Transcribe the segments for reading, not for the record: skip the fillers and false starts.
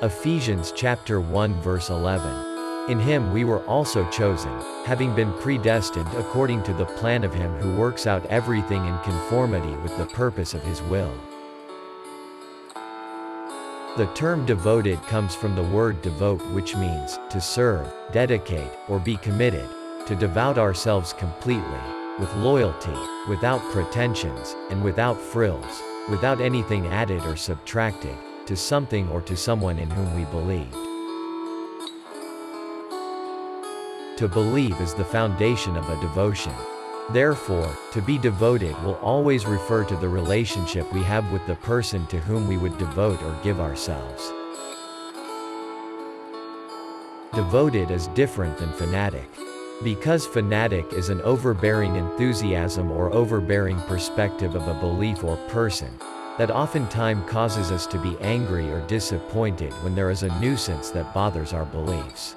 Ephesians chapter 1 verse 11. In him we were also chosen, having been predestined according to the plan of him who works out everything in conformity with the purpose of his will. The term devoted comes from the word devote, which means to serve, dedicate, or be committed, to devote ourselves completely, with loyalty, without pretensions, and without frills, without anything added or subtracted, to something or to someone in whom we believed. To believe is the foundation of a devotion. Therefore, to be devoted will always refer to the relationship we have with the person to whom we would devote or give ourselves. Devoted is different than fanatic. Because fanatic is an overbearing enthusiasm or overbearing perspective of a belief or person, that oftentimes causes us to be angry or disappointed when there is a nuisance that bothers our beliefs.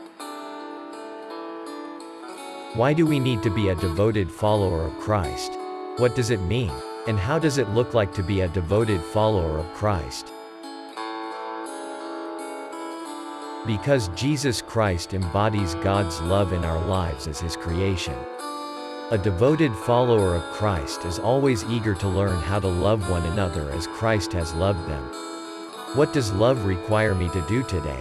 Why do we need to be a devoted follower of Christ? What does it mean? And how does it look like to be a devoted follower of Christ? Because Jesus Christ embodies God's love in our lives as his creation. A devoted follower of Christ is always eager to learn how to love one another as Christ has loved them. What does love require me to do today?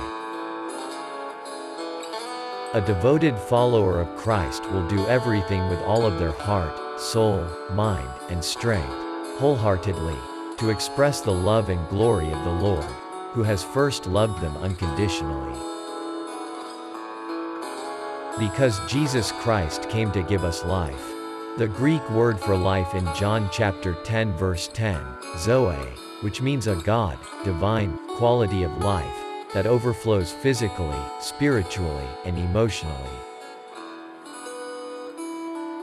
A devoted follower of Christ will do everything with all of their heart, soul, mind, and strength, wholeheartedly, to express the love and glory of the Lord, who has first loved them unconditionally. Because Jesus Christ came to give us life. The Greek word for life in John chapter 10 verse 10, zoe, which means a God, divine, quality of life, that overflows physically, spiritually, and emotionally.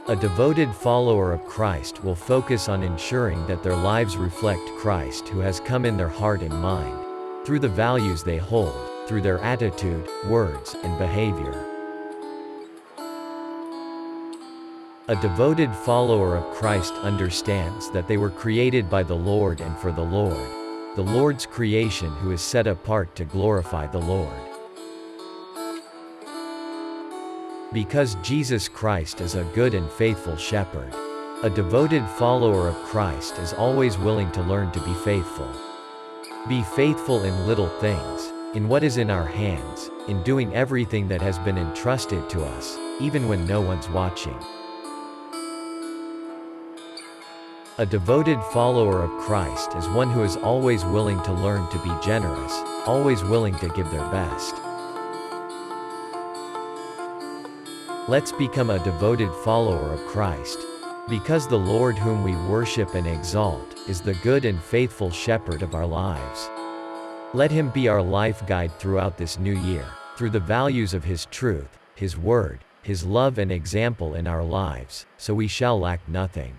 A devoted follower of Christ will focus on ensuring that their lives reflect Christ who has come in their heart and mind, through the values they hold, through their attitude, words, and behavior. A devoted follower of Christ understands that they were created by the Lord and for the Lord's creation who is set apart to glorify the Lord. Because Jesus Christ is a good and faithful shepherd. A devoted follower of Christ is always willing to learn to be faithful. Be faithful in little things, in what is in our hands, in doing everything that has been entrusted to us, even when no one's watching. A devoted follower of Christ is one who is always willing to learn to be generous, always willing to give their best. Let's become a devoted follower of Christ. Because the Lord whom we worship and exalt is the good and faithful shepherd of our lives. Let him be our life guide throughout this new year, through the values of his truth, his word, his love and example in our lives, so we shall lack nothing.